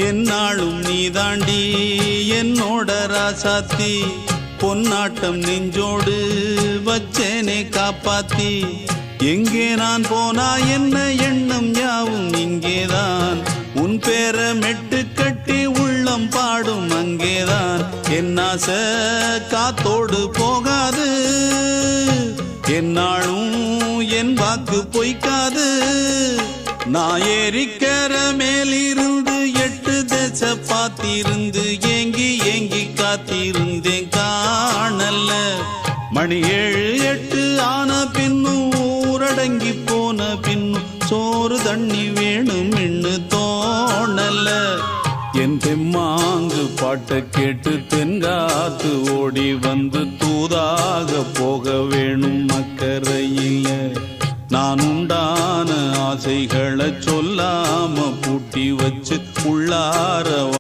என்னாலும் நீதாண்டி என்னோட ராசாத்தி பொன்னாட்டம் நெஞ்சோடு வச்சேனே காப்பாத்தி எங்கே நான் போனா என்ன எண்ணம் யாவும் இங்கேதான் உன் பேர மெட்டு கட்டி உள்ளம் பாடும் அங்கேதான் என் ஆசை காத்தோடு போகாது என்னாலும் என் வாக்கு பொய்க்காது நான் ஏறிக்கிற மேலிருந்து 8 தேச பார்த்திருந்து ஏங்கி ஏங்கி காத்திருந்தேன் காணல மணி 7 8 ஆன பின்னும் ஊரடங்கி போன பின்னும் சோறு தண்ணி வேணும் இன்னு தோணல என் தெம்மாங்கு பாட்டை கேட்டு தென்காத்து ஓடி வந்து தூதாக போக வேணும் அக்கறையில நான் உண்டான ஆசைகளை சொல்லாம பூட்டி வச்சு உள்ளார